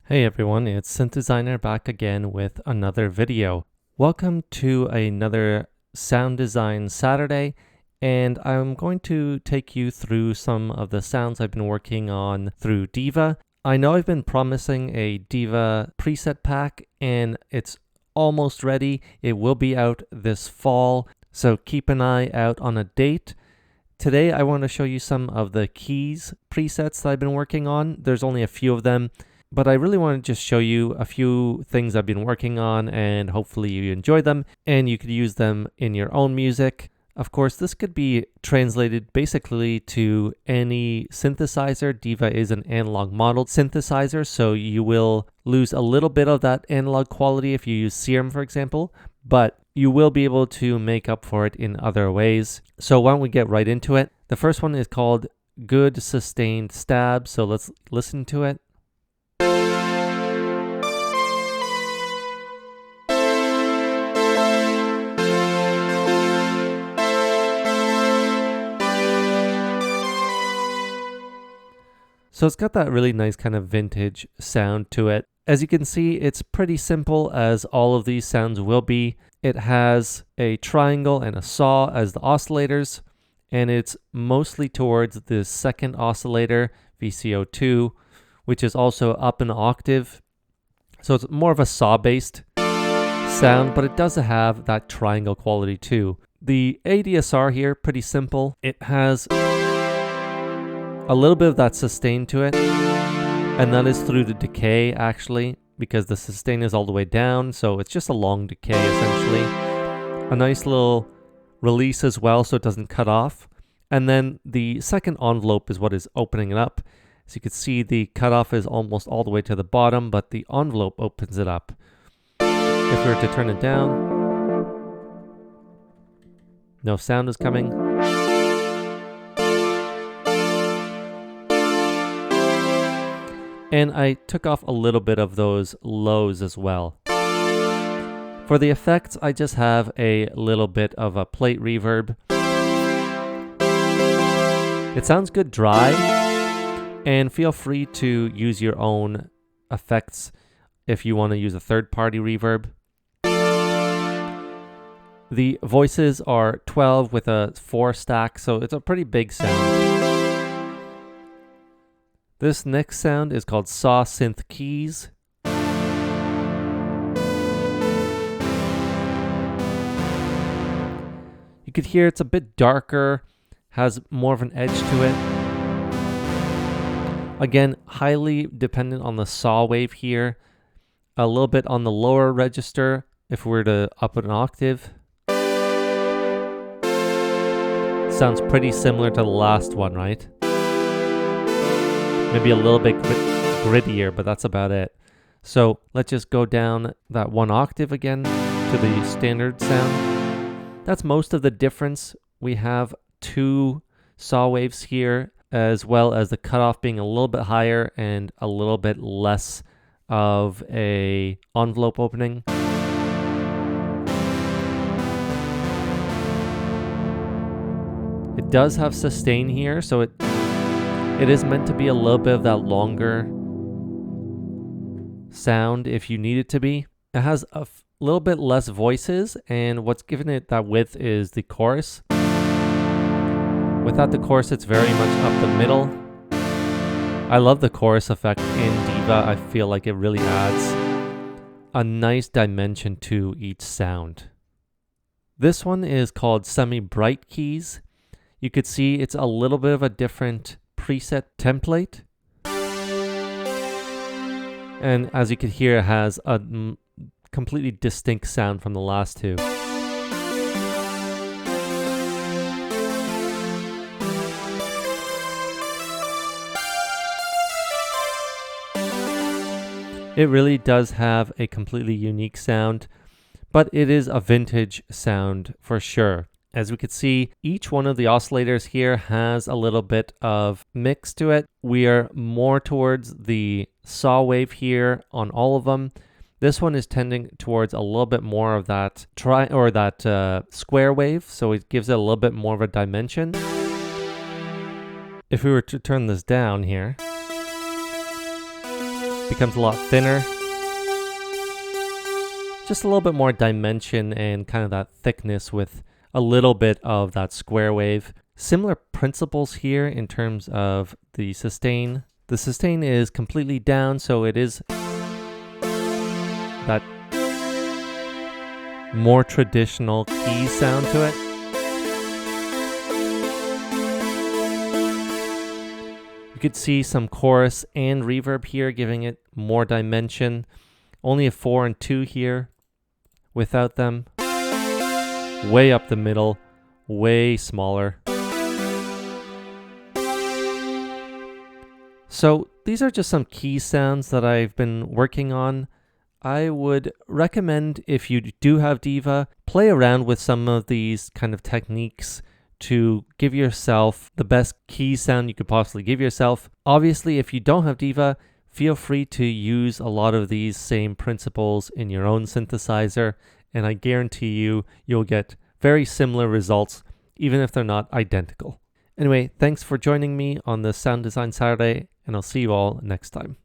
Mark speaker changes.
Speaker 1: Hey everyone, it's Synth Designer back again with another video. Welcome to another Sound Design Saturday, and I'm going to take you through some of the sounds I've been working on through Diva. I know I've been promising a Diva preset pack, and it's almost ready. It will be out this fall, so keep an eye out on a date. Today I want to show you some of the keys presets that I've been working on. There's only a few of them, but I really want to just show you a few things I've been working on, and hopefully you enjoy them and you could use them in your own music. Of course, this could be translated basically to any synthesizer. Diva is an analog modeled synthesizer, so you will lose a little bit of that analog quality if you use Serum, for example, but you will be able to make up for it in other ways. So why don't we get right into it? The first one is called Good Sustained Stab, so let's listen to it. So it's got that really nice kind of vintage sound to it. As you can see, it's pretty simple, as all of these sounds will be. It has a triangle and a saw as the oscillators, and it's mostly towards the second oscillator, VCO2, which is also up an octave. So it's more of a saw-based sound, but it does have that triangle quality too. The ADSR here, pretty simple. It has a little bit of that sustain to it, and that is through the decay actually, because the sustain is all the way down, so it's just a long decay essentially. A nice little release as well, so it doesn't cut off. And then the second envelope is what is opening it up. As you can see, the cutoff is almost all the way to the bottom, but the envelope opens it up. If we were to turn it down, no sound is coming. And I took off a little bit of those lows as well. For the effects, I just have a little bit of a plate reverb. It sounds good dry, and feel free to use your own effects if you want to use a third-party reverb. The voices are 12 with a 4 stack, so it's a pretty big sound. This next sound is called Saw Synth Keys. You could hear it's a bit darker, has more of an edge to it. Again, highly dependent on the saw wave here. A little bit on the lower register if we were to up an octave. Sounds pretty similar to the last one, right? Maybe a little bit grittier, but that's about it. So let's just go down that one octave again to the standard sound. That's most of the difference. We have two saw waves here, as well as the cutoff being a little bit higher and a little bit less of a envelope opening. It does have sustain here, so it is meant to be a little bit of that longer sound if you need it to be. It has a little bit less voices, and what's giving it that width is the chorus. Without the chorus, it's very much up the middle. I love the chorus effect in Diva. I feel like it really adds a nice dimension to each sound. This one is called Semi-Bright Keys. You could see it's a little bit of a different preset template, and as you can hear, it has a completely distinct sound from the last two. It really does have a completely unique sound, but it is a vintage sound for sure. As we could see, each one of the oscillators here has a little bit of mix to it. We are more towards the saw wave here on all of them. This one is tending towards a little bit more of that square wave, so it gives it a little bit more of a dimension. If we were to turn this down here, becomes a lot thinner. Just a little bit more dimension and kind of that thickness with a little bit of that square wave. Similar principles here in terms of the sustain. The sustain is completely down, so it is that more traditional key sound to it. You could see some chorus and reverb here, giving it more dimension. Only a 4 and 2 here without them. Way up the middle, way smaller. So these are just some key sounds that I've been working on. I would recommend, if you do have Diva, play around with some of these kind of techniques to give yourself the best key sound you could possibly give yourself. Obviously, if you don't have Diva, feel free to use a lot of these same principles in your own synthesizer, and I guarantee you'll get very similar results, even if they're not identical. Anyway, thanks for joining me on the Sound Design Saturday, and I'll see you all next time.